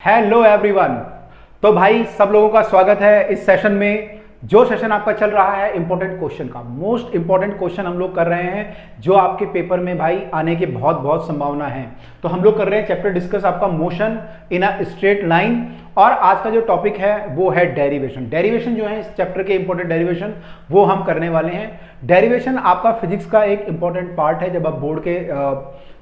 Hello everyone. तो भाई सब लोगों का स्वागत है इस सेशन में। जो सेशन आपका चल रहा है इंपॉर्टेंट क्वेश्चन का, मोस्ट इंपॉर्टेंट क्वेश्चन हम लोग कर रहे हैं जो आपके पेपर में भाई आने की बहुत बहुत संभावना है। तो हम लोग कर रहे हैं चैप्टर डिस्कस आपका motion in a straight line, और आज का जो टॉपिक है वो है डेरिवेशन। डेरिवेशन जो है इस चैप्टर के इंपॉर्टेंट डेरिवेशन वो हम करने वाले हैं। डेरिवेशन आपका फिजिक्स का एक इंपॉर्टेंट पार्ट है। जब आप बोर्ड के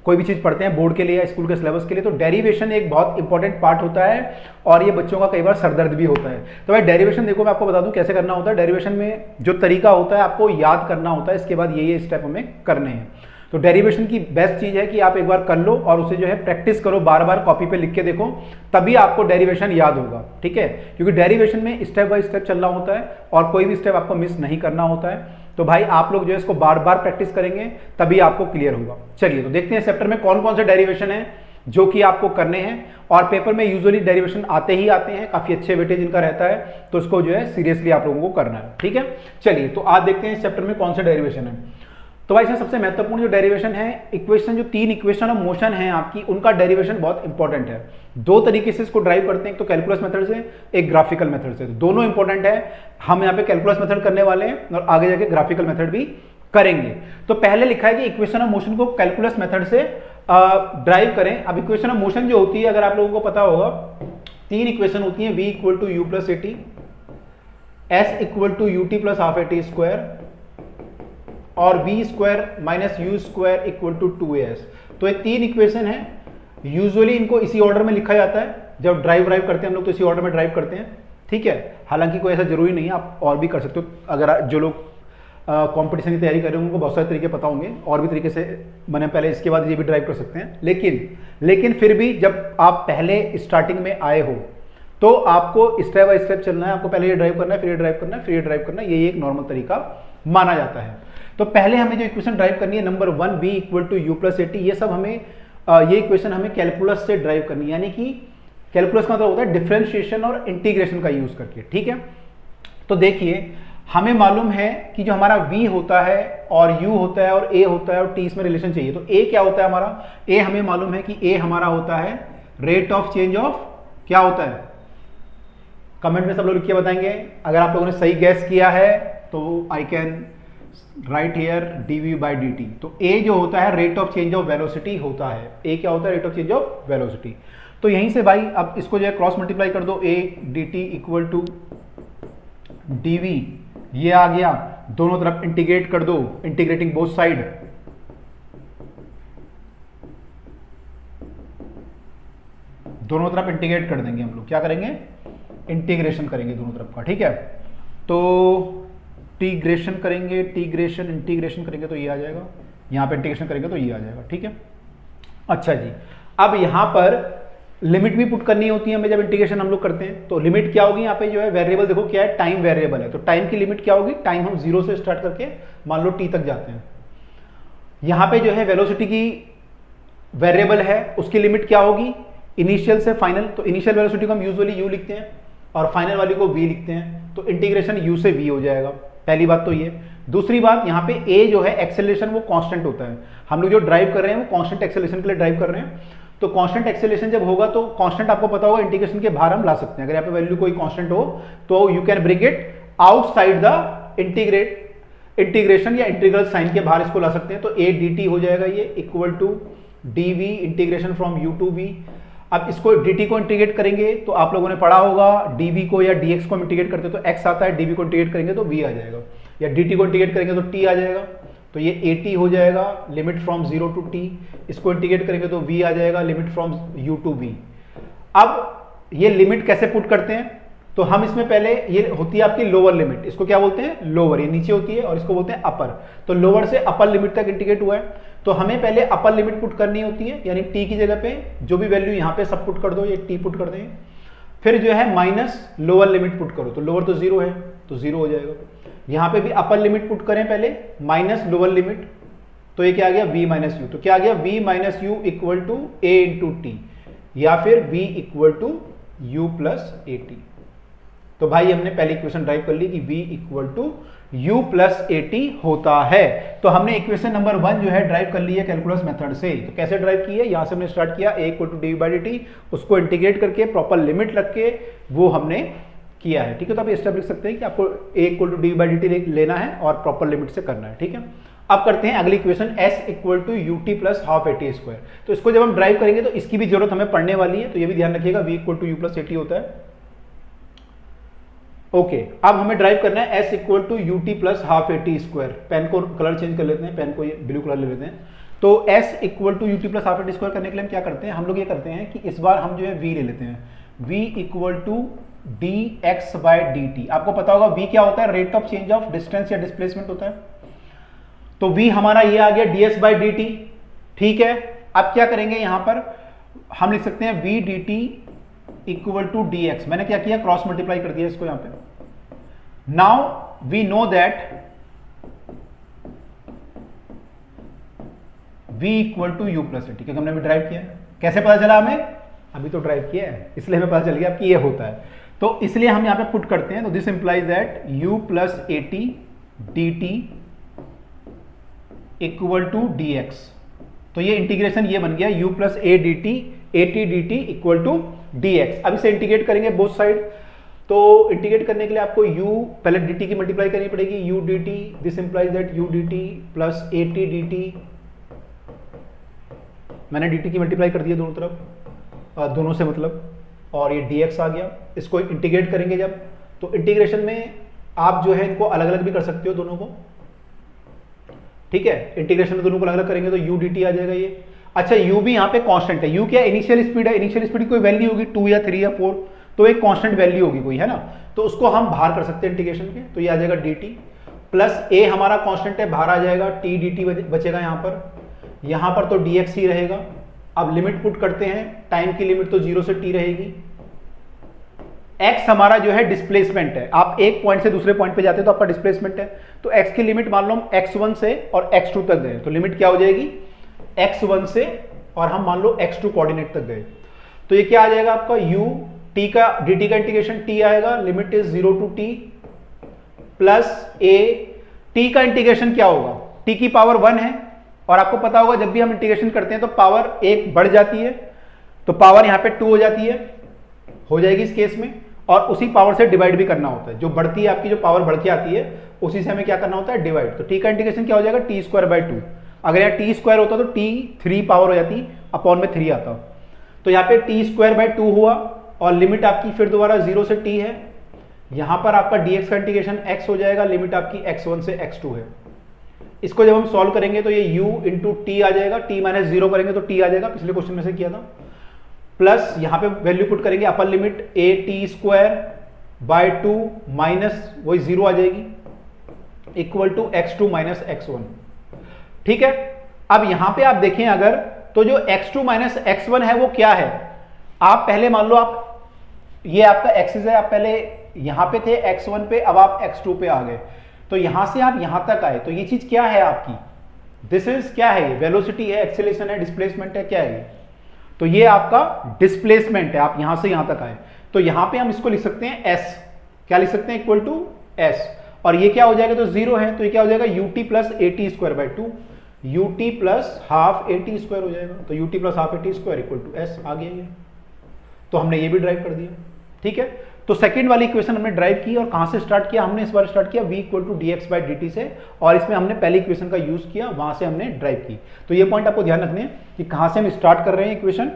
कोई भी चीज पढ़ते हैं बोर्ड के लिए या स्कूल के सिलेबस के लिए, तो डेरिवेशन एक बहुत इंपॉर्टेंट पार्ट होता है और ये बच्चों का कई बार सरदर्द भी होता है। तो भाई डेरिवेशन देखो, मैं आपको बता दूं कैसे करना होता है। डेरिवेशन में जो तरीका होता है आपको याद करना होता है, इसके बाद ये स्टेप हमें करने हैं। तो डेरिवेशन की बेस्ट चीज है कि आप एक बार कर लो और उसे जो है प्रैक्टिस करो, बार बार कॉपी पे लिख के देखो, तभी आपको डेरिवेशन याद होगा। ठीक है, क्योंकि डेरिवेशन में स्टेप बाय स्टेप चलना होता है और कोई भी स्टेप आपको मिस नहीं करना होता है। तो भाई आप लोग जो है इसको बार बार प्रैक्टिस करेंगे तभी आपको क्लियर होगा। चलिए तो देखते हैं इस चैप्टर में कौन कौन से डेरिवेशन है जो कि आपको करने हैं। और पेपर में यूजुअली डेरिवेशन आते ही आते हैं, काफी अच्छे वेटेज इनका रहता है, तो इसको जो है सीरियसली आप लोगों को करना है। ठीक है, चलिए तो आज देखते हैं इस चैप्टर में कौन से डेरिवेशन है। तो भाई इसमें सबसे महत्वपूर्ण जो डेरिवेशन है, इक्वेशन, जो तीन इक्वेशन ऑफ मोशन है आपकी, उनका डेरिवेशन बहुत इंपॉर्टेंट है। दो तरीके से इसको ड्राइव करते हैं, एक तो कैलकुलस मेथड से, एक ग्राफिकल मेथड से। तो दोनों इंपॉर्टेंट है। हम यहाँ पे कैलकुलस मेथड करने वाले हैं और आगे जाके ग्राफिकल मेथड भी करेंगे। तो पहले लिखा है कि इक्वेशन ऑफ मोशन को कैलकुलस मेथड से ड्राइव करें। अब इक्वेशन ऑफ मोशन जो होती है, अगर आप लोगों को पता होगा, तीन इक्वेशन होती है। v equal to u plus a t, s equal to u t plus half a t square, और v square minus u square equal to 2as। तो ये तीन इक्वेशन है। यूजुअली इनको इसी ऑर्डर में लिखा जाता है। जब ड्राइव करते हैं हम लोग तो इसी ऑर्डर में ड्राइव करते हैं। ठीक है, हालांकि कोई ऐसा जरूरी नहीं है, आप और भी कर सकते हो। अगर जो लोग कंपटीशन की तैयारी कर रहे हैं उनको बहुत सारे तरीके पता होंगे, और भी तरीके से मैंने पहले इसके बाद ये भी ड्राइव कर सकते हैं। लेकिन फिर भी जब आप पहले स्टार्टिंग में आए हो तो आपको स्टेप बाय स्टेप चलना है। आपको पहले ये ड्राइव करना है, फिर ये ड्राइव करना है, फिर ये ड्राइव करना है। ये एक नॉर्मल तरीका माना जाता है। तो पहले हमें जो इक्वेशन ड्राइव करनी है, number 1 v equal to u plus a t, ये सब हमें ये इक्वेशन हमें कैलकुलस से ड्राइव करनी है। यानी कि कैलकुलस का मतलब होता है डिफरेंशिएशन और इंटीग्रेशन का यूज करके। ठीक है, तो देखिए हमें मालूम है कि जो हमारा v होता है और u होता है और a होता है और t इसमें रिलेशन चाहिए। तो a क्या होता है हमारा, a हमें मालूम है कि a हमारा होता है रेट ऑफ चेंज ऑफ, क्या होता है, कमेंट में सब लोग लिख के बताएंगे। अगर आप लोगों ने सही गैस किया है तो I can write here dv by dt। तो a जो होता है rate of change of velocity होता है। a क्या होता है, rate of change of velocity. तो यहीं से भाई अब इसको जो है क्रॉस मल्टीप्लाई कर दो, a dt equal to dv, ये आ गया। दोनों तरफ इंटीग्रेट कर दो, इंटीग्रेटिंग बोथ साइड। दोनों तरफ इंटीग्रेट कर देंगे हम लोग, क्या करेंगे, इंटीग्रेशन करेंगे दोनों तरफ का। ठीक है, तो इंटीग्रेशन करेंगे, इंटीग्रेशन करेंगे तो ये आ जाएगा, यहां पे इंटीग्रेशन करेंगे तो ये आ जाएगा। ठीक है, अच्छा जी, अब यहां पर लिमिट भी पुट करनी होती है हमें जब इंटीग्रेशन हम लोग करते हैं। तो लिमिट क्या होगी, यहाँ पे जो है वेरिएबल देखो क्या है, टाइम वेरिएबल है। तो टाइम की लिमिट क्या होगी, टाइम हम 0 से स्टार्ट करके मान लो t तक जाते हैं। यहाँ पे जो है वेलोसिटी की वेरिएबल है, उसकी लिमिट क्या होगी, इनिशियल से फाइनल। तो इनिशियल वेलोसिटी को हम यूजुअली u लिखते हैं और फाइनल वाली को v लिखते हैं। तो इंटीग्रेशन u से v हो जाएगा। पहली बात तो ये। दूसरी बात, यहाँ पे a जो है एक्सेलरेशन वो कांस्टेंट होता है। हम लोग जो ड्राइव कर रहे हैं वो कांस्टेंट एक्सेलरेशन के लिए ड्राइव कर रहे हैं। तो कांस्टेंट एक्सेलरेशन जब होगा तो कांस्टेंट आपको पता होगा इंटीग्रेशन के बाहर हम ला सकते हैं। अगर यहाँ पे वैल्यू कोई कांस्टेंट हो तो you can bring it outside the integration या इंटीग्रल साइन के बाहर इसको ला सकते हैं। तो a dt हो जाएगा ये equal to dv integration from u to v। अब इसको dt को इंटीग्रेट करेंगे तो आप लोगों ने पढ़ा होगा dv को या dx को इंटीग्रेट करते तो x आता है, dv को इंटीग्रेट करेंगे तो v आ जाएगा, या dt को इंटीग्रेट करेंगे तो t आ जाएगा। तो ये at हो जाएगा लिमिट फ्रॉम 0 टू t। इसको इंटीग्रेट करेंगे तो v आ जाएगा limit from u to v। अब ये लिमिट कैसे पुट करते हैं, तो हम इसमें पहले, ये होती है आपकी लोअर लिमिट, इसको क्या बोलते हैं, लोअर, ये नीचे होती है, और इसको बोलते हैं अपर। तो लोअर से अपर लिमिट तक इंटीग्रेट हुआ है। तो हमें पहले अपर लिमिट पुट करनी होती है, यानी t की जगह पे जो भी वैल्यू यहाँ पे सब पुट कर दो, ये t पुट कर दें। फिर जो है माइनस लोअर लिमिट पुट करो, तो लोअर तो 0 है तो 0 हो जाएगा। यहाँ पे भी अपर लिमिट पुट करें पहले, माइनस लोअर लिमिट, तो ये क्या आ गया, v माइनस यू। तो क्या आ गया, v minus u equal to a into t, या फिर v equal to u plus a t. तो भाई हमने पहली इक्वेशन ड्राइव कर ली कि v equal to u plus AT होता है। तो हमने इक्वेशन नंबर 1 जो है ड्राइव कर ली है कैलकुलस मेथड से। तो कैसे ड्राइव की है, यहां से हमने स्टार्ट किया a इक्वल टू dv/dt, उसको इंटीग्रेट करके प्रॉपर लिमिट रख के वो हमने किया है। ठीक है, तो आप ये स्टेप लिख सकते हैं कि आपको a इक्वल टू dv/dt लेना है और प्रॉपर लिमिट से करना है। ठीक है, अब करते हैं अगली equation s equal to ut plus half AT square. तो इसको जब हम ड्राइव करेंगे तो इसकी भी जरूरत हमें पड़ने वाली है, तो ये भी ध्यान रखिएगा v equal to u plus AT होता है। ओके, अब हमें ड्राइव करना है s equal to ut plus half AT square. Pen को कलर चेंज कर लेते हैं, पेन को ब्लू कलर ले लेते हैं। तो s equal to ut plus half AT square करने के लिए हम क्या करते हैं, हम लोग ये करते हैं कि इस बार हम जो है v ले लेते हैं, v इक्वल टू dx/dt। आपको पता होगा v क्या होता है, rate of change of distance या डिस्प्लेसमेंट होता है। तो v हमारा ये आ गया ds/dt। ठीक है, अब क्या करेंगे, यहां पर हम लिख सकते हैं v dt equal to dx। मैंने क्या किया, क्रॉस मल्टीप्लाई कर दिया इसको यहां पे। Now we know that v equal to u plus AT, क्योंकि हमने अभी ड्राइव किया है। कैसे पता चला हमें, अभी तो ड्राइव किया है इसलिए हमें पता चल गया कि ये होता है। तो इसलिए हम यहां पे पुट करते हैं, तो this implies that u plus AT dt equal to dx। तो ये इंटीग्रेशन ये बन गया u plus AT dt equal to dx। अब इसे इंटीग्रेट करेंगे बोथ साइड। तो इंटीग्रेट करने के लिए आपको u पहले dt की मल्टीप्लाई करनी पड़ेगी, u dt, this implies that u dt plus AT dt। मैंने dt की मल्टीप्लाई कर दी दोनों तरफ, दोनों से मतलब, और ये dx आ गया। इसको इंटीग्रेट करेंगे जब, तो इंटीग्रेशन में आप जो है इनको अलग अलग भी कर सकते हो दोनों को। ठीक है, इंटीग्रेशन में दोनों को अलग अलग करेंगे तो u dt आ जाएगा ये। अच्छा, u भी यहाँ पे कांस्टेंट है, u क्या इनिशियल स्पीड है, इनिशियल स्पीड की कोई वैल्यू होगी 2 या 3 या 4, तो एक कांस्टेंट वैल्यू होगी कोई, है ना। तो उसको हम बाहर कर सकते हैं इंटीग्रेशन के, तो ये आ जाएगा dt प्लस a हमारा कांस्टेंट है, बाहर आ जाएगा t dt बचेगा यहाँ पर तो dx ही रहेगा। अब लिमिट पुट करते हैं, टाइम की लिमिट तो 0 से t रहेगी। x हमारा जो है डिस्प्लेसमेंट है, आप एक पॉइंट से दूसरे पॉइंट पे जाते हैं तो आपका डिस्प्लेसमेंट है। तो x की लिमिट मान लो हम x1 से और x2 तक गए, तो लिमिट क्या हो जाएगी, x1 से और हम मान लो x2 कोऑर्डिनेट तक गए, तो ये क्या आ जाएगा आपका u t का dt का इंटीग्रेशन t आएगा, limit is 0 to t plus a। t का इंटीग्रेशन क्या होगा, t की पावर 1 है, और आपको पता होगा जब भी हम इंटीग्रेशन करते हैं तो पावर 1 बढ़ जाती है, तो पावर यहाँ पे 2 हो जाती है, हो जाएगी इस केस में, और उसी पावर से डिवाइड भी करना होता है। जो बढ़ती है आपकी, जो पावर बढ़ के आती है, उसी से हमें क्या करना होता है, डिवाइड। तो t का इंटीग्रेशन क्या हो जाएगा, t²/2। अगर यहाँ t² होता तो t 3 पावर हो जाती, अपॉन में 3 आता, तो यहाँ पे t²/2 हुआ, और लिमिट आपकी फिर दोबारा 0 से t है। यहाँ पर आपका dx का इंटीग्रेशन x हो जाएगा, लिमिट आपकी x1 से x2 है। इसको जब हम सॉल्व करेंगे तो ये u इंटू टी आ जाएगा, t माइनस 0 करेंगे तो t आ जाएगा, पिछले क्वेश्चन में से किया था। प्लस यहाँ पे वैल्यू पुट करेंगे, अपर लिमिट at²/2 माइनस वही 0 आ जाएगी, equal to x2 minus x1। ठीक है, अब यहां पे आप देखें अगर, तो जो x2 माइनस x1 है वो क्या है, आप पहले मान लो आप ये आपका एक्सिस है, आप पहले यहां पे थे x1 पे, अब आप x2 पे आ गए, तो यहां से आप यहां तक आए, तो ये चीज क्या है आपकी, दिस इज क्या है, ये वेलोसिटी है, एक्सेलरेशन है, डिस्प्लेसमेंट है, क्या है ये, तो ये आपका डिस्प्लेसमेंट है। आप यहां से यहां तक आए, तो यहां पे हम इसको लिख सकते हैं s, क्या लिख सकते हैं, इक्वल टू s, और ये क्या हो जाएगा, तो 0 है, तो ये क्या हो जाएगा, ut plus AT²/2, ut plus half AT² हो जाएगा, तो ut plus half AT² equal to s आ गया ये। तो हमने ये भी ड्राइव कर दिया। ठीक है, तो सेकंड वाली इक्वेशन हमने ड्राइव की, और कहां से स्टार्ट किया हमने, इस बार स्टार्ट किया v इक्वल टू dx/dt से, और इसमें हमने पहली इक्वेशन का यूज किया, वहां से हमने ड्राइव की। तो ये पॉइंट आपको ध्यान रखने हैं कि कहां से हम स्टार्ट कर रहे हैं इक्वेशन,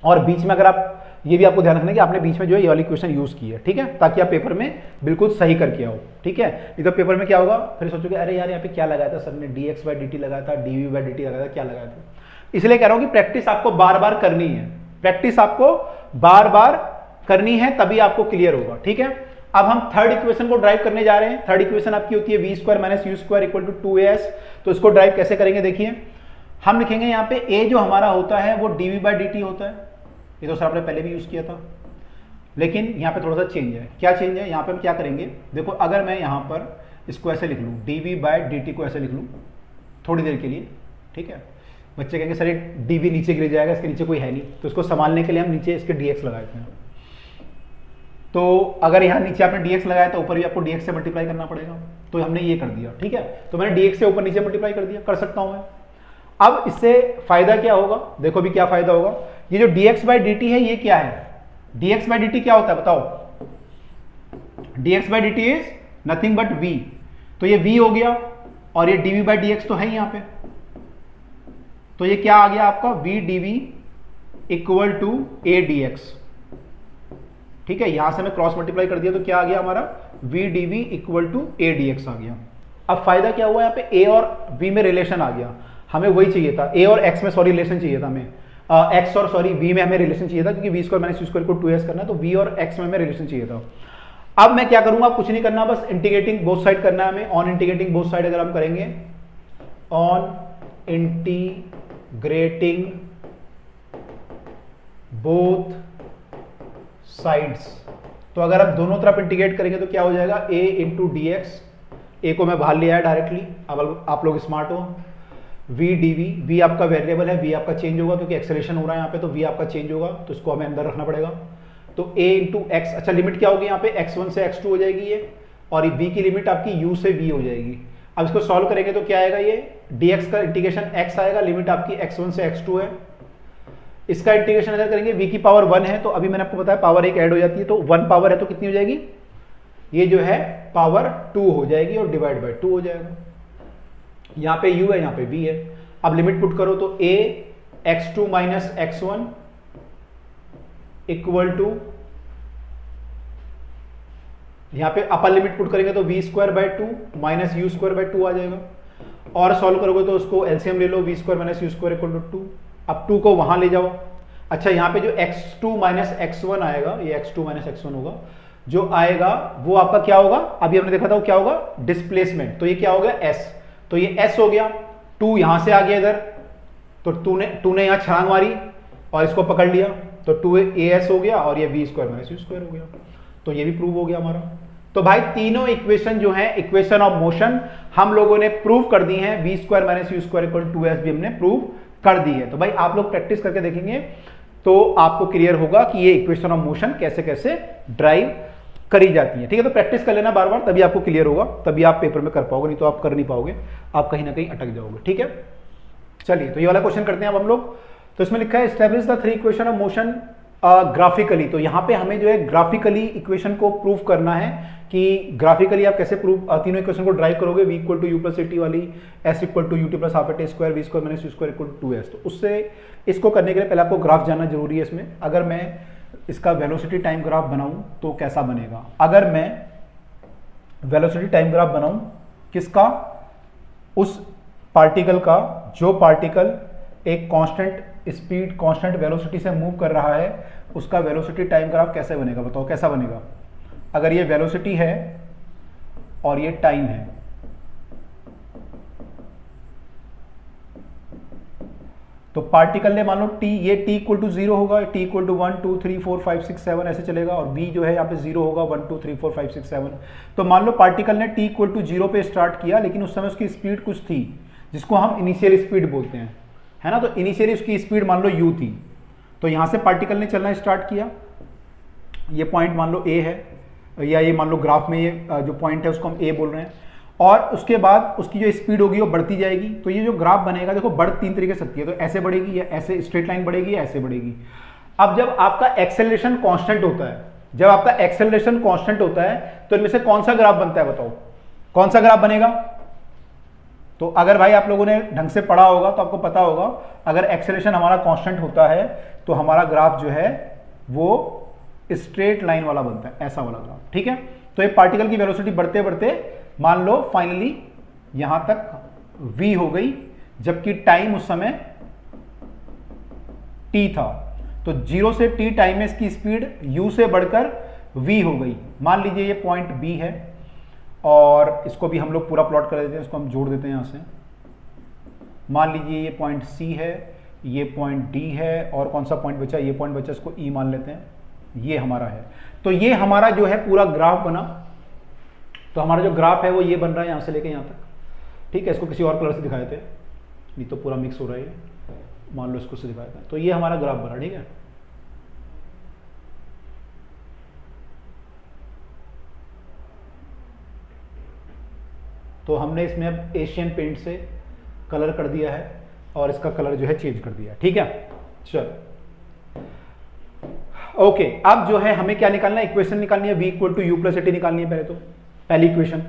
और बीच में अगर आप, ये भी आपको ध्यान रखना है कि आपने बीच में जो है ये वाली इक्वेशन यूज की है। ठीक है, ताकि आप पेपर में बिल्कुल सही करके आओ। ठीक है, नहीं तो पेपर में क्या होगा, फिर सोचोगे अरे यार यहाँ पे क्या लगाया था सर ने, dx/dt लगाया था, dv/dt लगाया था, क्या लगाया था। इसलिए कह रहा हूं कि प्रैक्टिस आपको बार बार करनी है, प्रैक्टिस आपको बार बार करनी है, तभी आपको क्लियर होगा। ठीक है, अब हम थर्ड इक्वेशन को ड्राइव करने जा रहे हैं। थर्ड इक्वेशन आपकी होती है v² minus u² equal to 2as। तो इसको ड्राइव कैसे करेंगे, देखिए हम लिखेंगे यहाँ पे a जो हमारा होता है वो dv/dt होता है, ये तो सर आपने पहले भी यूज किया था, लेकिन यहाँ पे थोड़ा सा चेंज है। क्या चेंज है, यहाँ पे हम क्या करेंगे, देखो अगर मैं यहाँ पर इसको ऐसे लिख लूँ, dv/dt को ऐसे लिख लूँ थोड़ी देर के लिए, ठीक है, बच्चे कहेंगे सर ये dv नीचे गिर जाएगा, इसके नीचे कोई है नहीं, तो इसको संभालने के लिए हम नीचे इसके dx लगाते हैं। तो अगर यहाँ नीचे आपने dx लगाया तो ऊपर भी आपको dx से मल्टीप्लाई करना पड़ेगा, तो हमने ये कर दिया, ठीक है। तो मैंने dx से ऊपर नीचे मल्टीप्लाई कर दिया, कर सकता हूं मैं। अब इससे फायदा क्या होगा, देखो भी क्या फायदा होगा। ये जो dx बाई dt है ये क्या है, dx बाई dt क्या होता है बताओ, dx by dt is nothing but v, तो ये v हो गया, और ये dv बाई dx तो है यहां पे, तो ये क्या आ गया आपका v dv equal to a dx, ठीक है। यहां से मैं क्रॉस मल्टीप्लाई कर दिया तो क्या आ गया हमारा v dv equal to a dx आ गया। अब फायदा क्या हुआ, यहाँ पे a और v में रिलेशन आ गया, हमें वही चाहिए था, a और x में सॉरी रिलेशन चाहिए था हमें, x और सॉरी v में हमें रिलेशन चाहिए था, क्योंकि v square minus u square को 2s करना है, तो v और x में हमें रिलेशन चाहिए था। अब मैं क्या करूंगा, कुछ नहीं करना, बस इंटीग्रेटिंग बोथ साइड करना है हमें। ऑन इंटीग्रेटिंग बोथ साइड अगर हम करेंगे, ऑन इंटीग्रेटिंग बोथ साइड्स, तो अगर आप दोनों तरफ इंटीग्रेट करेंगे तो क्या हो जाएगा, a इंटू डी एक्स, ए को मैं बाहर ले आया डायरेक्टली, अब आप लोग स्मार्ट हो, v dv, v आपका वेरिएबल है, v आपका चेंज होगा क्योंकि एक्सेलरेशन हो रहा है यहाँ पे, तो v आपका चेंज होगा, तो इसको हमें अंदर रखना पड़ेगा। तो a इंटू एक्स, अच्छा लिमिट क्या होगी यहाँ पे, x1 से x2 हो जाएगी ये, और ये v की लिमिट आपकी u से v हो जाएगी। अब इसको सॉल्व करेंगे तो क्या आएगा, ये dx का इंटीग्रेशन x आएगा, लिमिट आपकी x1 से x2 है, इसका इंटीग्रेशन अगर करेंगे v की पावर 1 है, तो अभी मैंने आपको बताया पावर 1 ऐड हो जाती है, तो 1 पावर है तो कितनी हो जाएगी, ये जो है पावर 2 हो जाएगी, और डिवाइड बाय 2 हो जाएगा। यहाँ पे u है, यहाँ पे v है। अब लिमिट पुट करो तो a x2 minus x1 equal to, यहाँ पे अपर लिमिट पुट करेंगे तो v square by 2 minus u square by 2 आ जाएगा, और सॉल्व करोगे तो उसको एलसीएम ले लो, v square minus u square equal to 2। अब 2 को वहां ले जाओ, अच्छा यहाँ पे जो x2 माइनस x1 आएगा, ये x2 माइनस x1 होगा, जो आएगा वो आपका क्या होगा, अभी हमने देखा था वो क्या होगा, डिस्प्लेसमेंट, तो ये क्या हो गया s, तो ये s हो गया, 2 यहां से आ गया इधर, तो 2 ने यहां छलांग मारी और इसको पकड़ लिया, तो 2as हो गया, और ये v square minus u square हो गया, तो ये भी प्रूव हो गया हमारा। तो भाई तीनों इक्वेशन जो है, इक्वेशन ऑफ मोशन हम लोगों ने प्रूव कर दी है, v square minus u square equal to 2s भी हमने प्रूव कर दी है। तो भाई आप लोग प्रैक्टिस करके देखेंगे तो आपको क्लियर होगा कि ये इक्वेशन ऑफ मोशन कैसे कैसे ड्राइव करी जाती है, ठीक है। तो प्रैक्टिस कर लेना बार बार, तभी आपको क्लियर होगा, तभी आप पेपर में कर पाओगे, नहीं तो आप कर नहीं पाओगे, आप कहीं ना कहीं अटक जाओगे, ठीक है। चलिए तो ये वाला क्वेश्चन करते हैं अब हम लोग। तो इसमें लिखा है establish the 3 equation of motion graphically, तो यहाँ पे हमें जो है ग्राफिकली इक्वेशन को प्रूव करना है कि ग्राफिकली आप कैसे प्रूव तीनों इक्वेशन को ड्राइव करोगे, v equal to u plus AT वाली, s equal to u t plus half a t square, v square minus u square equal to 2s। तो उससे इसको करने के लिए पहले आपको ग्राफ जानना जरूरी है। इसमें अगर मैं इसका वेलोसिटी टाइम ग्राफ बनाऊं तो कैसा बनेगा, अगर मैं वेलोसिटी टाइम ग्राफ बनाऊं किसका, उस पार्टिकल का जो पार्टिकल एक कांस्टेंट स्पीड कांस्टेंट वेलोसिटी से मूव कर रहा है, उसका वेलोसिटी टाइम ग्राफ कैसे बनेगा, बताओ कैसा बनेगा। अगर ये वेलोसिटी है और ये टाइम है, तो पार्टिकल ने मान लो t, ये t इक्वल टू 0 होगा, t इक्वल टू 1 2 3 4 5 6 7 ऐसे चलेगा, और v जो है यहाँ पे 0 होगा, 1 2 3 4 5 6 7। तो मान लो पार्टिकल ने t इक्वल टू 0 पे स्टार्ट किया, लेकिन उस समय उसकी स्पीड कुछ थी जिसको हम इनिशियल स्पीड बोलते हैं, है ना। तो इनिशियली उसकी स्पीड मान लो u थी, तो यहां से पार्टिकल ने चलना स्टार्ट किया, ये पॉइंट मान लो a है, या ये मान लो ग्राफ में ये जो पॉइंट है उसको हम a बोल रहे हैं, और उसके बाद उसकी जो स्पीड होगी वो बढ़ती जाएगी। तो ये जो ग्राफ बनेगा, देखो बढ़ 3 तरीके से सकती है, तो ऐसे बढ़ेगी, या ऐसे स्ट्रेट लाइन बढ़ेगी, या ऐसे बढ़ेगी। अब जब आपका एक्सेलरेशन कांस्टेंट होता है, जब आपका एक्सेलरेशन कांस्टेंट होता है, तो इनमें से कौन सा ग्राफ बनता है, बताओ कौन सा ग्राफ बनेगा। तो अगर भाई आप लोगों ने ढंग से पढ़ा होगा तो आपको पता होगा, अगर एक्सेलरेशन हमारा कांस्टेंट होता है तो हमारा ग्राफ जो है वो स्ट्रेट लाइन वाला बनता है, ऐसा वाला ग्राफ, ठीक है। तो ये पार्टिकल की वेलोसिटी बढ़ते बढ़ते मान लो फाइनली यहां तक v हो गई, जबकि टाइम उस समय t था, तो 0 से t टाइम में इसकी स्पीड u से बढ़कर v हो गई। मान लीजिए ये पॉइंट b है, और इसको भी हम लोग पूरा प्लॉट कर देते हैं, इसको हम जोड़ देते हैं यहां से। मान लीजिए ये पॉइंट c है, ये पॉइंट d है, और कौन सा पॉइंट बचा, ये पॉइंट बचा, इसको e मान लेते हैं, ये हमारा है। तो ये हमारा जो है पूरा ग्राफ बना, तो हमारा जो ग्राफ है वो ये बन रहा है यहां से लेके यहां तक, ठीक है। इसको किसी और कलर से दिखाए थे, नहीं तो पूरा मिक्स हो रहा है, मान लो इसको से दिखाया था, तो ये हमारा ग्राफ बना, ठीक है। तो हमने इसमें अब एशियन पेंट से कलर कर दिया है और इसका कलर जो है चेंज कर दिया है। ठीक है, चलो ओके। अब जो है हमें क्या निकालना है, इक्वेशन निकालनी है, v equal to u plus a t निकालनी है पहले तो, पहली इक्वेशन।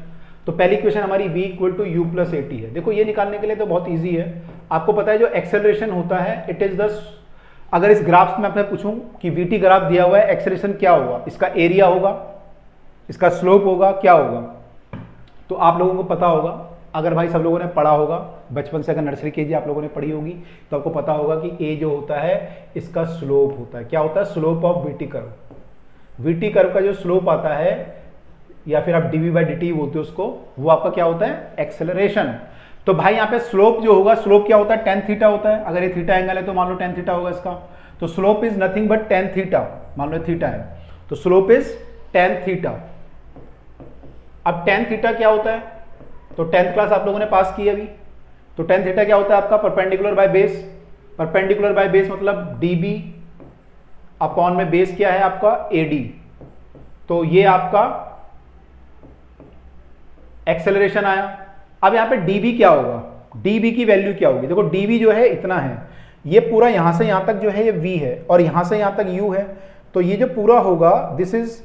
तो पहली इक्वेशन हमारी v equal to u plus a t है। देखो ये निकालने के लिए तो बहुत इजी है, आपको पता है जो एक्सेलरेशन होता है इट इज द, अगर इस ग्राफ में आपने पूछूं कि वीटी ग्राफ दिया हुआ है, एक्सेलरेशन क्या होगा, इसका एरिया होगा, इसका स्लोप होगा, क्या होगा, तो आप लोगों को पता होगा। अगर भाई सब लोगों ने पढ़ा होगा बचपन से, अगर नर्सरी केजी आप लोगों ने पढ़ी होगी तो आपको पता होगा कि ए जो होता है इसका स्लोप होता है, क्या होता है, slope of VT curve. VT curve का जो स्लोप आता है, या फिर आप डीवी बाई डी बोलते हो उसको, वो आपका क्या होता है, एक्सेलरेशन। तो भाई यहाँ पे स्लोप जो होगा, स्लोप क्या होता है, टेन थीटा होता है। अगर ये थीटा एंगल है तो मान लो टेन थीटा होगा इसका, तो slope is nothing but tan theta, मान लो थीटा है तो स्लोप इज टेन थीटा। अब टेन थीटा क्या होता है, तो 10th क्लास आप लोगों ने पास की अभी, तो टेन थीटा क्या होता है आपका, perpendicular by base. Perpendicular by base मतलब डीबी अपॉन में बेस क्या है आपका, एडी। तो ये आपका एक्सेलरेशन आया। अब यहां पे डीबी क्या होगा, डीबी की वैल्यू क्या होगी, देखो डीबी जो है इतना है, ये पूरा यहां से यहां तक जो है ये वी है और यहां से यहां तक यू है, तो ये जो पूरा होगा दिस इज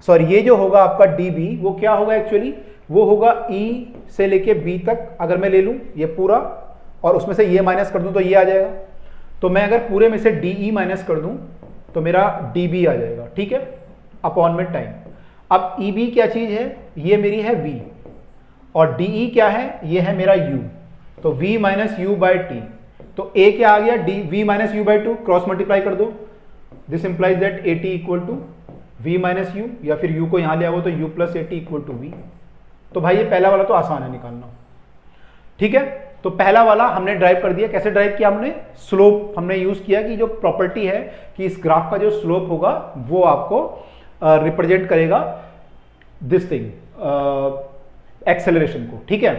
सॉरी, ये जो होगा आपका डीबी वो क्या होगा एक्चुअली, वो होगा ई से लेके बी तक। अगर मैं ले लूं ये पूरा और उसमें से ये माइनस कर दूं तो ये आ जाएगा। तो मैं अगर पूरे में से डीई माइनस कर दूं तो मेरा डीबी आ जाएगा, ठीक है, अपॉन में टाइम। अब ई बी क्या चीज है, ये मेरी है वी, और डीई क्या है, ये है मेरा यू, तो v minus u by t. तो a क्या आ गया, d v minus u by two, cross multiply कर दो, this implies that a t equal to v minus u, या फिर u को यहां ले आओ तो u plus a t equal to v. तो भाई ये पहला वाला तो आसान है निकालना, ठीक है। तो पहला वाला हमने ड्राइव कर दिया। कैसे ड्राइव किया हमने, स्लोप हमने यूज किया कि जो प्रॉपर्टी है कि इस ग्राफ का जो स्लोप होगा वो आपको रिप्रेजेंट करेगा दिस थिंग, एक्सेलरेशन को, ठीक है।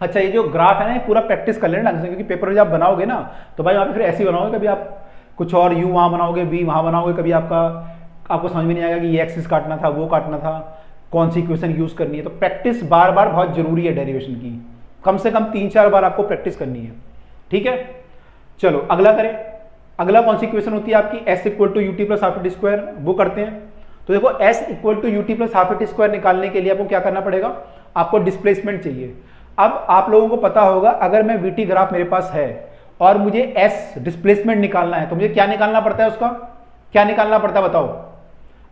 अच्छा, ये जो ग्राफ है ना, ये पूरा प्रैक्टिस कर लेना ढंग से, क्योंकि पेपर में जब आप बनाओगे ना तो भाई वहाँ पे फिर ऐसे ही बनाओगे, कभी आप कुछ और u वहाँ बनाओगे, v वहाँ बनाओगे, कभी आपको समझ में नहीं आएगा कि ये एक्सिस काटना था, वो काटना था, कौन सी इक्वेशन यूज करनी है। तो प्रैक्टिस बार बार बहुत जरूरी है डेरिवेशन की, कम से कम 3-4 बार आपको प्रैक्टिस करनी है, ठीक है। चलो अगला करें। अगला कौन सी इक्वेशन होती है आपकी, s equal to u t plus half t square, वो करते हैं। तो देखो s equal to u t plus half t square निकालने के लिए आपको क्या करना पड़ेगा, आपको डिस्प्लेसमेंट चाहिए। अब आप लोगों को पता होगा, अगर मैं वीटी ग्राफ मेरे पास है और मुझे s डिस्प्लेसमेंट निकालना है तो मुझे क्या निकालना पड़ता है, उसका क्या निकालना पड़ता है बताओ।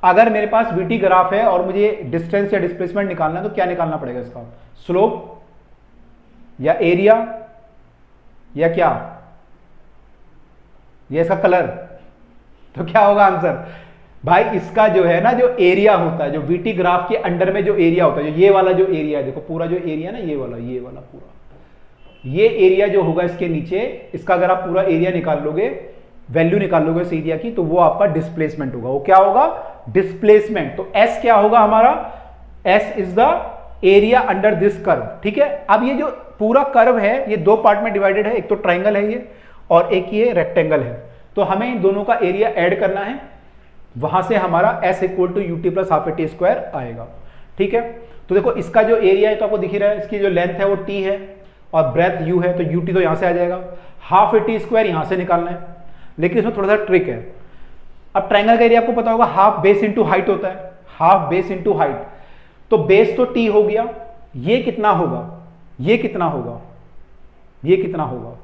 अगर मेरे पास वीटी ग्राफ है और मुझे डिस्टेंस या डिस्प्लेसमेंट निकालना है तो क्या निकालना पड़ेगा, इसका स्लोप या एरिया या क्या, ये इसका कलर। तो क्या होगा आंसर भाई, इसका जो है ना, जो एरिया होता है, जो वीटी ग्राफ के अंडर में जो एरिया होता है, जो ये वाला जो एरिया है, देखो पूरा जो एरिया ना, ये वाला पूरा, ये एरिया जो होगा इसके नीचे, इसका अगर आप पूरा एरिया निकाल लोगे, वैल्यू निकाल लोगे इस एरिया की, तो वो आपका डिस्प्लेसमेंट होगा। वो क्या होगा, डिस्प्लेसमेंट। तो एस क्या होगा हमारा, S is the area under this curve, ठीक है। अब ये जो पूरा कर्व है ये दो पार्ट में डिवाइडेड है, एक तो ट्राइंगल है ये और एक ये रेक्टेंगल है। तो हमें इन दोनों का एरिया ऐड करना है, वहां से हमारा s equal to u t plus half a t square आएगा, ठीक है। तो देखो इसका जो एरिया है तो आपको दिख ही रहा है, इसकी जो लेंथ है वो t है और ब्रेथ u है, तो ut तो यहां से आ जाएगा, हाफ ए टी स्क्वायर यहां से निकालना है। लेकिन इसमें थोड़ा सा ट्रिक है। अब ट्राइंगल का एरिया आपको पता होगा हाफ बेस इंटू हाइट होता है, हाफ बेस इंटू हाइट। तो बेस तो t हो गया, ये कितना होगा, ये कितना होगा, ये कितना होगा,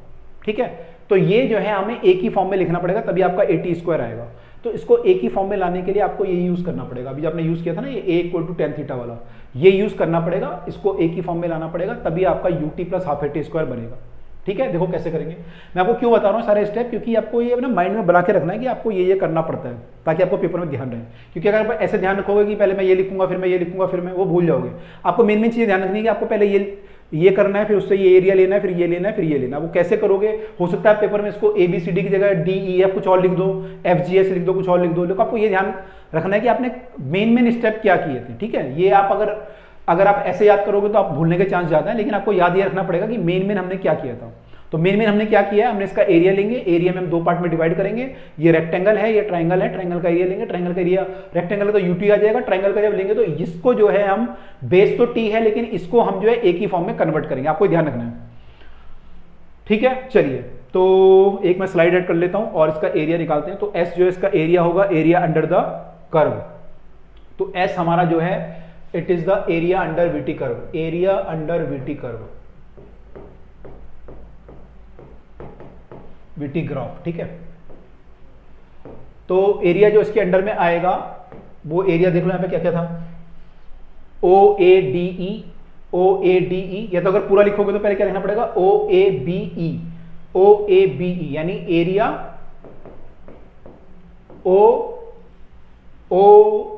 ठीक है। तो ये जो है हमें एक ही फॉर्म में लिखना पड़ेगा, तभी आपका ए टी स्क्वायर आएगा। तो इसको एक ही फॉर्म में लाने के लिए आपको ये यूज करना पड़ेगा। अभी आपने यूज किया था ना ये a equal to tan theta वाला, ये यूज करना पड़ेगा, इसको एक ही फॉर्म में लाना पड़ेगा, तभी आपका UT plus half a t square बनेगा, ठीक है। देखो कैसे करेंगे, मैं आपको क्यों बता रहा हूँ सारे स्टेप, क्योंकि आपको ये ना माइंड में बना के रखना है कि आपको ये करना पड़ता है, ताकि आपको पेपर में ध्यान रहे। क्योंकि अगर आप ऐसे ध्यान रखोगे कि पहले मैं ये लिखूंगा फिर मैं ये लिखूंगा फिर मैं, वो भूल जाओगे। आपको मेन चीजें ध्यान रखनी है कि आपको पहले ये करना है, फिर उससे ये एरिया लेना है, फिर ये लेना है, फिर ये लेना है। वो कैसे करोगे, हो सकता है पेपर में इसको ABCD की जगह DEF कुछ और लिख दो, FGS लिख दो, कुछ और लिख दो। लेकिन आपको ये ध्यान रखना है कि आपने मेन स्टेप क्या किए थे, ठीक है। ये आप अगर आप ऐसे याद करोगे तो आप भूलने के चांस ज्यादा है, लेकिन आपको याद ये रखना पड़ेगा कि मेन हमने क्या किया था। तो मेन हमने क्या किया है, हमने इसका एरिया लेंगे, एरिया में हम दो पार्ट में डिवाइड करेंगे। ये रेक्टेंगल है, ये ट्राइंगल है, ट्राइंगल का एरिया लेंगे, ट्राइंगल का एरिया, रेक्टेंगल का तो यूटी आ जाएगा, ट्राइंगल का जब लेंगे तो इसको जो है हम, बेस तो टी है लेकिन इसको हम जो है एक ही फॉर्म में कन्वर्ट करेंगे, आपको ध्यान रखना है, ठीक है। चलिए तो एक मैं स्लाइड ऐड कर लेता हूं और इसका एरिया निकालते हैं। तो एस जो है इसका एरिया होगा, एरिया अंडर द कर्व। तो एस हमारा जो है it is the area under VT curve, area under VT curve, VT graph, ठीक है। तो एरिया जो इसके अंडर में आएगा वो एरिया देख लो यहां पे क्या क्या था, O A D E, O A D ई, या तो अगर पूरा लिखोगे तो पहले क्या लिखना पड़ेगा, ओ A B E, O A B E, यानी area O O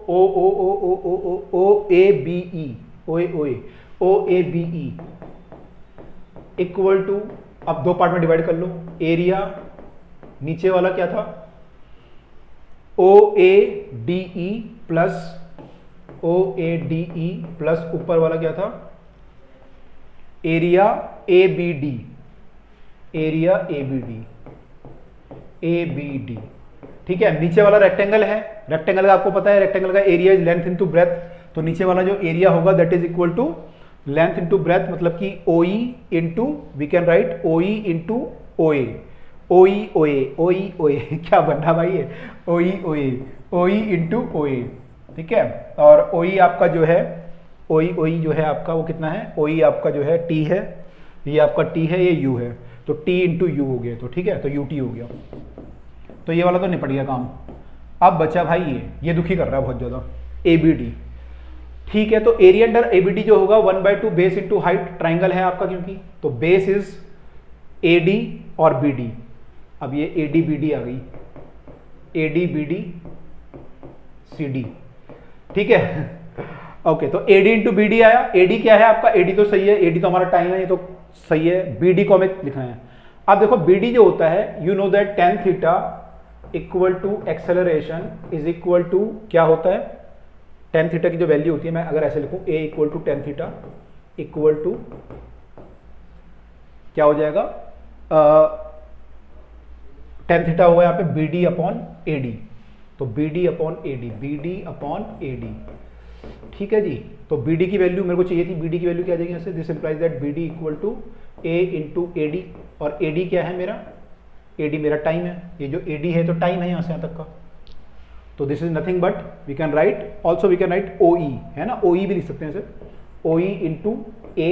O O O O O O O A B E, O A O A B E equal to, अब दो पार्ट में डिवाइड कर लो, एरिया नीचे वाला क्या था, O A D E plus O A D E plus ऊपर वाला क्या था, area A B D, area A B D, A B D, ठीक है। नीचे वाला रेक्टेंगल है, रेक्टेंगल का आपको पता है रेक्टेंगल का area is length into breadth, तो नीचे वाला जो एरिया होगा that is equal to length into breadth, मतलब कि O E into, we can write O E into O A, O E O A, O E O A, क्या बन रहा भाई है, ओ E O A, O E into O ए, ठीक है। और ओ ई आपका जो है, ओ ई जो है आपका वो कितना है, ओ ई आपका जो है टी है, ये आपका टी है, ये यू है, तो टी इंटू यू हो गया, तो ठीक है, तो यू टी हो गया। तो ये वाला तो निपट गया काम। अब बचा भाई ये दुखी कर रहा है बहुत ज़्यादा, ए बी डी, ठीक है। तो area under A B D जो होगा 1/2 बेस इंटू हाइट, ट्राइंगल है आपका क्योंकि, तो बेस इज ए डी और बी डी। अब ये ए डी बी डी आ गई, A D B D C D, ठीक है। ओके, तो A D into B D आया, ए डी क्या है आपका, ए डी तो सही है, ए डी तो हमारा टाइम है, ये तो सही है, बी डी को हमें लिखना है। अब देखो बी डी जो होता है, you know that tan theta equal to acceleration is equal to क्या होता है, tan थीटा की जो वैल्यू होती है, मैं अगर ऐसे लिखूं a equal to tan theta equal to क्या हो जाएगा, tan थीटा होगा यहाँ पे B D upon A D, तो B D upon A D, B D upon A D, ठीक है जी। तो बी डी की वैल्यू मेरे को चाहिए थी, बी डी की वैल्यू क्या आ जाएगी यहाँ से, this implies that B D equal to A into A D, और ए डी क्या है मेरा, ए डी मेरा टाइम है, ये जो ए डी है तो टाइम है यहाँ से यहाँ तक का, तो this is nothing but we can write, also we can write O E, है ना, ओ ई भी लिख सकते हैं इसे, O E into A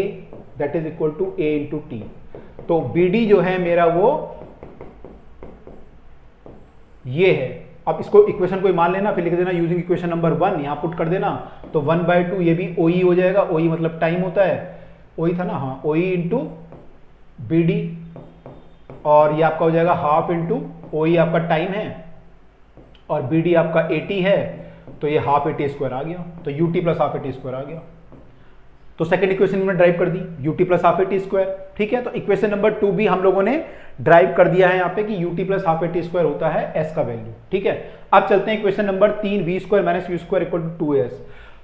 that is equal to A into T. तो बी डी जो है मेरा वो ये है। अब इसको इक्वेशन को मान लेना, फिर लिख देना यूजिंग इक्वेशन नंबर 1, यहां पुट कर देना, तो 1/2 ये भी ओ ई हो जाएगा, ओ ई मतलब टाइम होता है, ओ ई था ना, हाँ, ओ ई इंटू बी डी, और ये आपका हो जाएगा हाफ इंटू, ओ ई आपका टाइम है और बी डी आपका 80 है, तो ये हाफ 80 स्क्वायर आ गया, तो u t plus half 80 square आ गया। तो सेकंड इक्वेशन में ड्राइव कर दी, u t plus half 80 square, ठीक है। तो इक्वेशन नंबर 2 भी हम लोगों ने ड्राइव कर दिया है यहाँ पे कि you t plus half 80 square होता है एस का वैल्यू, ठीक है। अब चलते हैं equation number 3, v square minus u square equal to 2s।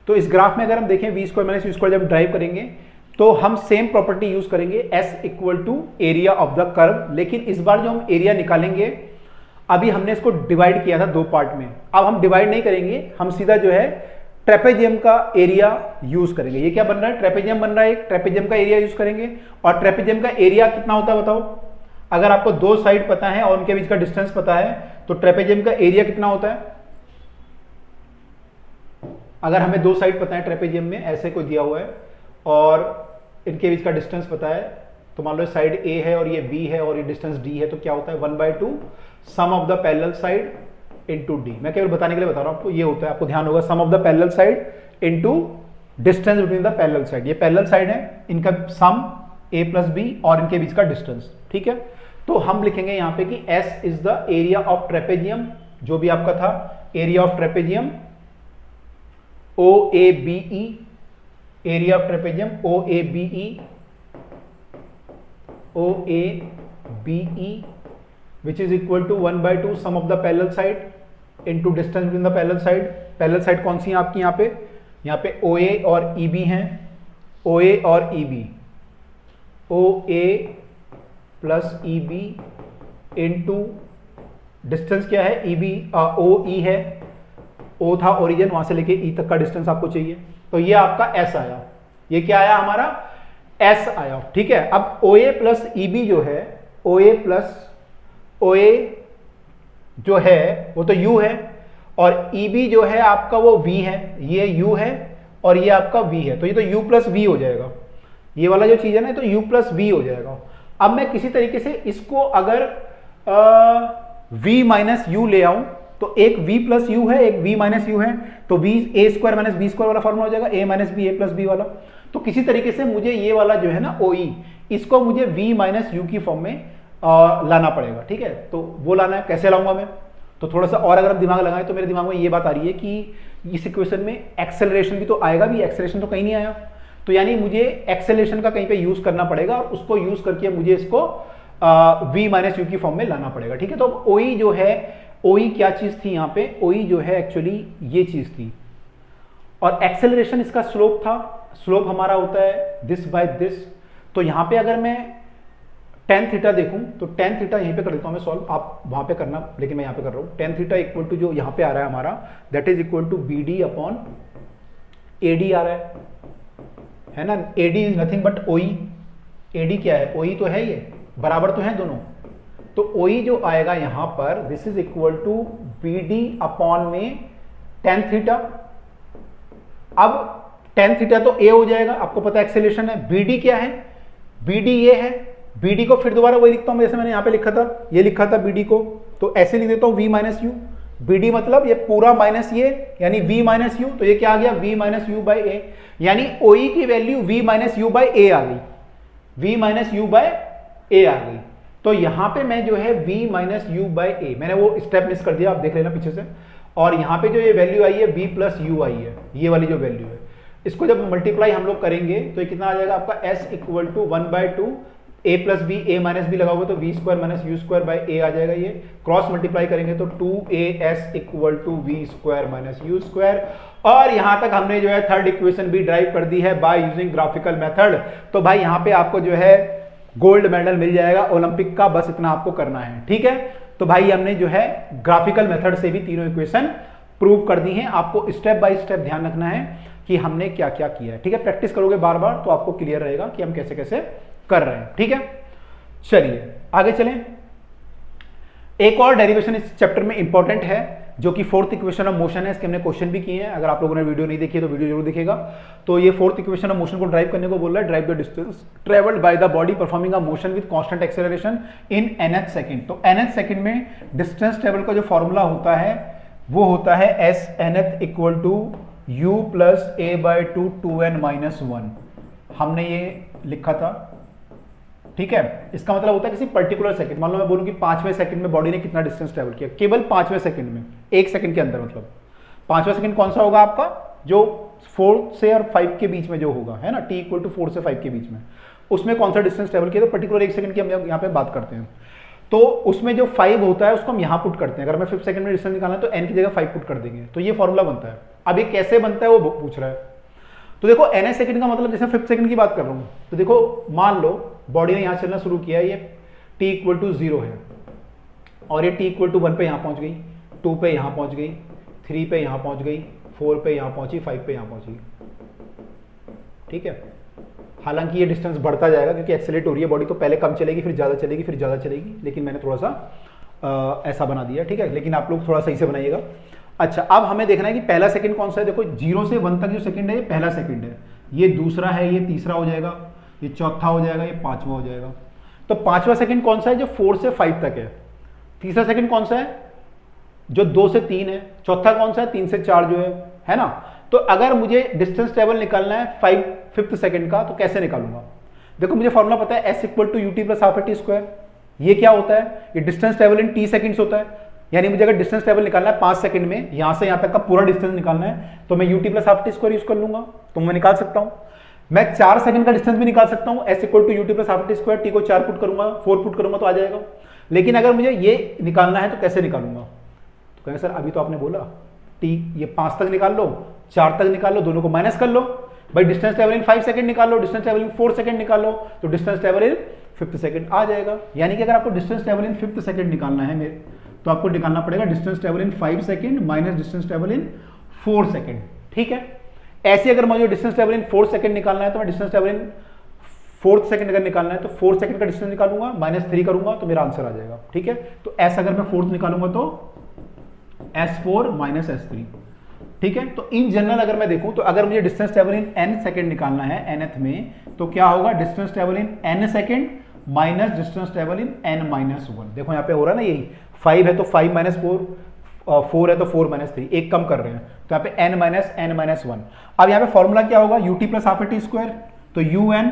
तो इस ग्राफ में अगर हम देखें v square minus u square जब ड्राइव करेंगे तो हम सेम प्रॉपर्टी यूज करेंगे, s equal to area of the curve, लेकिन इस बार जो हम एरिया निकालेंगे, अभी हमने इसको डिवाइड किया था दो पार्ट में, अब हम डिवाइड नहीं करेंगे, हम सीधा जो है ट्रेपेजियम का एरिया यूज करेंगे। ये क्या बन रहा है, ट्रेपेजियम बन रहा है, एक ट्रेपेजियम का एरिया यूज करेंगे। और ट्रेपेजियम का एरिया कितना होता है बताओ, अगर आपको दो साइड पता है और उनके बीच का डिस्टेंस पता है तो ट्रेपेजियम का एरिया कितना होता है। अगर हमें दो साइड पता है ट्रेपेजियम में, ऐसे कोई दिया हुआ है और इनके बीच का डिस्टेंस पता है, तो मान लो साइड ए है और ये बी है और ये डिस्टेंस डी है, तो क्या होता है 1/2 sum of the parallel side into D. मैं केवल बताने के लिए बता रहा हूं आपको, ये होता है, आपको ध्यान होगा, sum of the parallel side into distance between the parallel side. ये पैरेलल साइड है, इनका सम a प्लस बी और इनके बीच का डिस्टेंस, ठीक है। तो हम लिखेंगे यहां पे कि S is the area of trapezium, जो भी आपका था area of trapezium, OABE, area of trapezium OABE which is equal to 1/2 sum of the parallel side into distance between the parallel side। Parallel side कौन सी है आपकी यहाँ पे OA और EB हैं, OA और EB, OA plus E B into distance क्या है, ई बी ओ ई है, ओ था ओरिजिन, वहां से लेके ई तक का डिस्टेंस आपको चाहिए, तो ये आपका एस आया। ये क्या आया हमारा, एस आया। ठीक है, अब ओ ए प्लस ई बी जो है, ओ ए प्लस ओ ए जो है वो तो u है, और ई बी जो है आपका वो v है, ये u है और ये आपका v है, तो ये तो u प्लस v हो जाएगा। ये वाला जो चीज है ना तो u प्लस v हो जाएगा। अब मैं किसी तरीके से इसको अगर v माइनस यू ले आऊं तो एक v प्लस यू है, एक v माइनस यू है, तो v a square minus b square वाला फॉर्मूला हो जाएगा, a minus b a plus b वाला। तो किसी तरीके से मुझे ये वाला जो है ना OE, इसको मुझे v माइनस यू की फॉर्म में लाना पड़ेगा। ठीक है, तो वो लाना है, कैसे लाऊंगा मैं, तो थोड़ा सा और अगर आप दिमाग लगाएं तो मेरे दिमाग में ये बात आ रही है कि इस इक्वेशन में एक्सेलरेशन भी तो आएगा, भी एक्सेलरेशन तो कहीं नहीं आया, तो यानी मुझे एक्सेलरेशन का कहीं पे यूज करना पड़ेगा और उसको यूज करके मुझे इसको v माइनस यू की फॉर्म में लाना पड़ेगा। ठीक है, तो OE जो है, OE क्या चीज थी यहाँ पे, OE जो है एक्चुअली ये चीज थी, और एक्सेलरेशन इसका स्लोप था। स्लोप हमारा होता है दिस बाय दिस, तो यहाँ पे अगर मैं टेन थीटा देखूं तो टेन थीटा यहीं पे कर देता हूं मैं सॉल्व, आप वहां पे करना, लेकिन मैं यहाँ पे कर रहा हूं। टेन थीटा इक्वल टू जो यहाँ पे आ रहा है हमारा, that is equal to B D upon A D आ रहा है ना। A D is nothing but OE, A D क्या है, OE तो है, ये बराबर तो है दोनों, तो OE जो आएगा यहाँ पर this is equal to B D upon में टेन थीटा। अब टेन थीटा तो ए हो जाएगा, आपको पता है एक्सेलरेशन है। बी डी क्या है, बी डी ये है, BD को फिर दोबारा वही लिखता हूं जैसे मैंने यहां पे लिखा था, ये लिखा था BD को, तो ऐसे लिख देता हूं v माइनस यू। BD मतलब ये पूरा माइनस ये, यानी v माइनस यू, तो ये क्या आ गया v minus u by a, यानी OE की value v minus u by a आ गई, v minus u by a आ गई। तो यहां पे मैं जो है v minus u by a, मैंने वो स्टेप मिस कर दिया, आप देख लेना पीछे से, और यहां पे जो ये वैल्यू आई है v प्लस यू आई है, ये वाली जो वैल्यू है, इसको जब मल्टीप्लाई हम लोग करेंगे तो ये कितना आ जाएगा आपका s equal to 1/2 a plus b, a minus b लगाओगे तो v square minus u square by a आ जाएगा। ये क्रॉस मल्टीप्लाई करेंगे तो 2as equal to v square minus u square. और यहां तक हमने जो है थर्ड इक्वेशन भी ड्राइव कर दी है बाय यूजिंग ग्राफिकल मेथड। तो भाई यहां पे आपको जो है गोल्ड मेडल मिल जाएगा ओलंपिक का, बस इतना आपको करना है। ठीक है, तो भाई हमने जो है ग्राफिकल मेथड से भी तीनों इक्वेशन प्रूव कर दी हैं। आपको स्टेप बाय स्टेप ध्यान रखना है कि हमने क्या क्या किया है। ठीक है, प्रैक्टिस करोगे बार बार तो आपको क्लियर रहेगा कि हम कैसे कैसे कर रहे हैं। ठीक है, चलिए आगे चलें। एक और डेरिवेशन इस चैप्टर में इंपॉर्टेंट है जो कि फोर्थ इक्वेशन ऑफ मोशन है, इसके हमने क्वेश्चन भी किए हैं। अगर आप लोगों ने वीडियो नहीं देखी है तो वीडियो जरूर दिखेगा। तो ये फोर्थ इक्वेशन ऑफ मोशन को ड्राइव करने को बोल रहा है, drive the distance travelled by the body performing a motion with constant acceleration in nth second. तो nth सेकंड में डिस्टेंस ट्रेवल का जो फॉर्मूला होता है वो होता है s nth equal to u plus a by 2 2n minus 1। हमने ये लिखा था। ठीक है, इसका मतलब होता है किसी पर्टिकुलर सेकंड, मान लो मैं बोलूं कि 5वें सेकंड में बॉडी ने कितना डिस्टेंस ट्रेवल किया, केवल 5वें सेकंड में, एक सेकंड के अंदर। मतलब 5वां सेकंड कौन सा होगा आपका, जो 4 से और 5 के बीच में जो होगा, है ना, t इक्वल टू 4 से 5 के बीच में, उसमें कौन सा डिस्टेंस ट्रेवल किया। तो पर्टिकुलर एक सेकंड की हम यहाँ पे बात करते हैं। तो उसमें जो 5 होता है उसको हम यहाँ पुट करते हैं। अगर मैं 5th सेकंड में डिस्टेंस निकालना है तो n की जगह 5 पुट कर देंगे, तो ये फॉर्मूला बनता है। अब ये कैसे बनता है वो पूछ रहा है। तो देखो nth सेकंड का मतलब, जैसे 5th सेकंड की बात कर रहा हूँ, तो देखो मान लो बॉडी ने यहाँ चलना शुरू किया है, ये t इक्वल टू 0 है, और ये t इक्वल टू 1 पे यहाँ पहुँच गई, 2 पे यहाँ पहुँच गई, 3 पे यहाँ पहुँच गई, 4 पे यहाँ पहुँची, 5 पे यहाँ पहुँची। ठीक है, हालांकि ये डिस्टेंस बढ़ता जाएगा क्योंकि एक्सेलरेट हो रही है बॉडी, तो पहले कम चलेगी, फिर ज़्यादा चलेगी, फिर ज़्यादा चलेगी, लेकिन मैंने थोड़ा सा ऐसा बना दिया। ठीक है, लेकिन आप लोग थोड़ा सही से बनाइएगा। अच्छा, अब हमें देखना है कि पहला सेकंड कौन सा है। देखो 0 से 1 तक जो सेकंड है ये पहला सेकंड है, ये दूसरा है, ये तीसरा हो जाएगा, ये चौथा हो जाएगा, ये 5वां हो जाएगा। तो 5वां सेकंड कौन सा है, जो 4 से 5 तक है। तीसरा सेकंड कौन सा है, जो 2 से 3 है। चौथा कौन सा है, 3 से 4 जो है ना। तो अगर मुझे डिस्टेंस ट्रेवल निकालना है 5th सेकंड का, तो कैसे निकालूंगा। देखो मुझे फॉर्मूला पता है, s equal to ut plus half t square. ये क्या होता है, ये distance travel in t seconds होता है। यानी मुझे अगर डिस्टेंस ट्रेवल निकालना है 5 सेकंड में, यहां से यहां तक का पूरा डिस्टेंस निकालना है, तो मैं ut plus half t square use कर लूंगा, तो मैं निकाल सकता हूं। मैं 4 सेकंड का डिस्टेंस भी निकाल सकता हूं, s equal to ut plus half t square. t को 4 पुट करूंगा, 4 पुट करूंगा तो आ जाएगा। लेकिन अगर मुझे ये निकालना है तो कैसे निकालूंगा, तो कहेंगे सर अभी तो आपने बोला t ये 5 तक निकाल लो, 4 तक निकाल लो, दोनों को माइनस कर लो। भाई डिस्टेंस ट्रेवल इन 5 सेकंड निकाल लो, डिस्टेंस ट्रेवल इन 4 सेकंड निकाल लो, तो distance travel in 5th second आ जाएगा। यानी कि अगर आपको distance travel in 5th second निकालना है मेरे, तो आपको निकालना पड़ेगा distance travel in 5 second minus distance travel in 4 second. ठीक है, ऐसे अगर मुझे डिस्टेंस ट्रेवल इन 4 सेकंड निकालना है तो मैं डिस्टेंस ट्रेवल इन 4th सेकंड अगर निकालना है तो 4 सेकंड का डिस्टेंस निकालूंगा, -3 करूंगा तो मेरा आंसर आ जाएगा। ठीक है, तो S अगर मैं 4th निकालूंगा तो S4 माइनस S3। ठीक है, तो इन जनरल अगर मैं देखूं तो अगर मुझे डिस्टेंस ट्रेवल इन n सेकंड निकालना है nth में, तो क्या होगा, डिस्टेंस ट्रेवल इन n second minus distance travel इन n माइनस 1। देखो यहाँ पे हो रहा है ना, यही 5 है तो 5 माइनस 4 है तो 4 माइनस 3, एक कम कर रहे हैं, तो यहाँ पे n माइनस 1। अब यहाँ पे फॉर्मूला क्या होगा, ut plus half a t square, तो un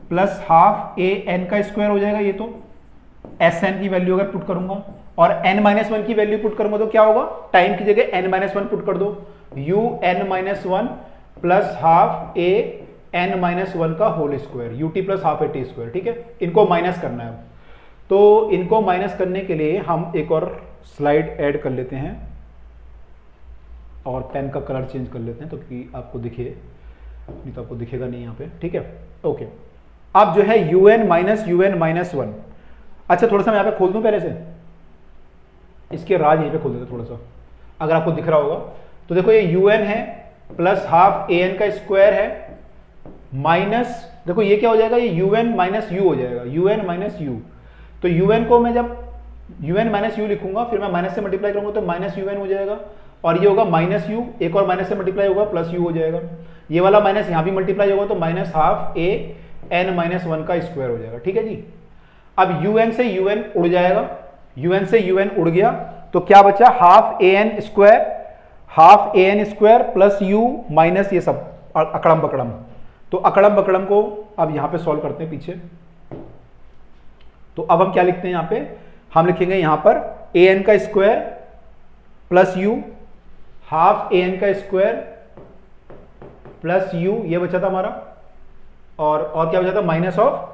plus half a n का स्क्वायर हो जाएगा। ये तो Sn की वैल्यू अगर पुट करूंगा और n माइनस 1 की वैल्यू पुट करूंगा तो क्या होगा, टाइम की जगह n माइनस 1 पुट कर दो, un minus 1 plus half a n minus 1 का whole square, ut plus half a t square. ठीक है, इनको माइनस करना है। तो इनको माइनस करने के लिए हम एक और स्लाइड ऐड कर लेते हैं और पेन का कलर चेंज कर लेते हैं तो कि आपको दिखे, नहीं तो आपको दिखेगा नहीं यहाँ पे। ठीक है, ओके। अब जो है un माइनस 1, अच्छा थोड़ा सा मैं यहाँ पे खोल दूं पहले से, इसके राज यहीं पे खोल देते थोड़ा सा, अगर आपको दिख रहा होगा तो देखो ये un है प्लस हाफ ए एन का स्क्वायर है माइनस, देखो ये क्या हो जाएगा, ये un माइनस यू हो जाएगा, un माइनस यू। तो un को मैं जब un माइनस यू लिखूंगा फिर मैं माइनस से मल्टीप्लाई करूंगा तो माइनस un हो जाएगा, और ये होगा माइनस यू, एक और माइनस से मल्टीप्लाई होगा प्लस यू हो जाएगा, ये वाला माइनस यहाँ भी मल्टीप्लाई होगा तो minus half a n minus 1 का स्क्वायर हो जाएगा। ठीक है जी, अब un से un उड़ जाएगा, un से un उड़ गया तो क्या बचा, half a n square plus u minus ये सब अकड़म बकड़म। तो अकड़म बकड़म को अब यहां पे सॉल्व करते हैं पीछे, तो अब हम क्या लिखते हैं यहाँ पे, हम लिखेंगे यहां पर ए एन का square plus u, half a n का स्क्वायर प्लस यू, ये बचा था हमारा, और क्या बचा था, minus of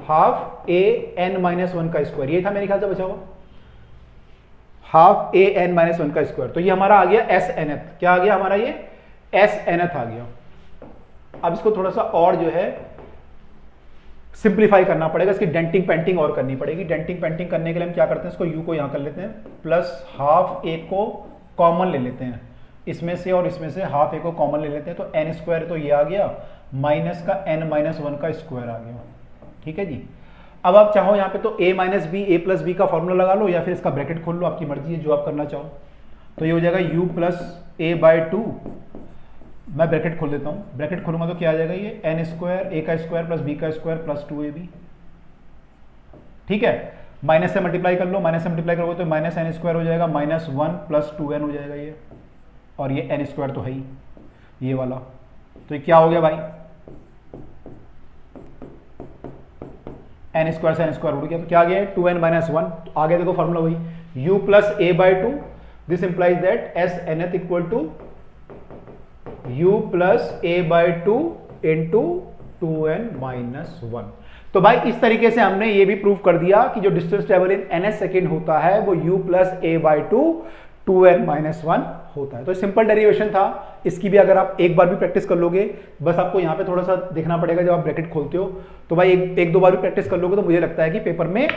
half a n minus 1 का स्क्वायर, ये था मेरे ख्याल से बचा हुआ, हाफ ए एन माइनस 1 का स्क्वायर। तो ये हमारा आ गया एस एनथ, क्या आ गया हमारा, ये एस एनथ आ गया। अब इसको थोड़ा सा और जो है सिंप्लीफाई करना पड़ेगा, इसकी डेंटिंग पेंटिंग और करनी पड़ेगी। डेंटिंग पेंटिंग करने के लिए हम क्या करते हैं, इसको u को यहां कर लेते हैं, प्लस हाफ ए को कॉमन ले लेते हैं, इसमें से और इसमें से हाफ ए को कॉमन ले लेते हैं, तो एन स्क्वायर तो ये आ गया, माइनस का एन माइनस 1 का स्क्वायर आ गया। ठीक है जी, अब आप चाहो यहाँ पे तो a minus b a plus b का फॉर्मूला लगा लो या फिर इसका ब्रैकेट खोल लो, आपकी मर्जी है जो आप करना चाहो। तो ये हो जाएगा u प्लस ए बाई 2, मैं ब्रैकेट खोल देता हूँ, ब्रैकेट खोलूंगा तो क्या आ जाएगा, ये एन स्क्वायर ए का स्क्वायर प्लस बी का स्क्वायर प्लस 2ab। ठीक है, माइनस से मल्टीप्लाई कर लो, माइनस से मल्टीप्लाई करोगे तो माइनस एन स्क्वायर हो जाएगा, माइनस 1 प्लस 2n हो जाएगा ये, और ये एन स्क्वायर तो है ही ये वाला, तो ये क्या हो गया भाई, एन स्क्वायर से एन स्क्वायर उड़ गया, तो क्या आ गया, 2n माइनस 1। तो आगे देखो फॉर्मूला वही, u plus a by 2, this implies that s nth equal to u plus a by 2 into 2n minus 1। तो भाई इस तरीके से हमने ये भी प्रूव कर दिया कि जो डिस्टेंस ट्रेवल इन ns सेकेंड होता है वो u plus a by 2 2n minus 1 होता है। तो सिंपल डेरिवेशन था, इसकी भी अगर आप एक बार भी प्रैक्टिस कर लोगे, बस आपको यहाँ पे थोड़ा सा देखना पड़ेगा जब आप ब्रैकेट खोलते हो, तो भाई एक दो बार भी प्रैक्टिस कर लोगे तो मुझे लगता है कि पेपर में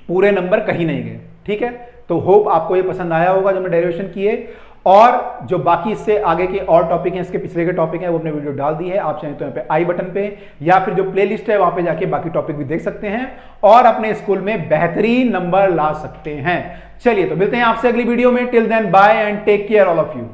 पूरे नंबर कहीं नहीं गए। ठीक है, तो होप आपको ये पसंद आया होगा जो मैं डेरिवेशन किए, और जो बाकी इससे आगे के और टॉपिक हैं, इसके पिछले के टॉपिक हैं, वो अपने वीडियो डाल दी है, आप चाहें तो यहाँ पे आई बटन पे या फिर जो प्लेलिस्ट है वहां पे जाके बाकी टॉपिक भी देख सकते हैं और अपने स्कूल में बेहतरीन नंबर ला सकते हैं। चलिए तो मिलते हैं आपसे अगली वीडियो में, till then bye and take care all of you.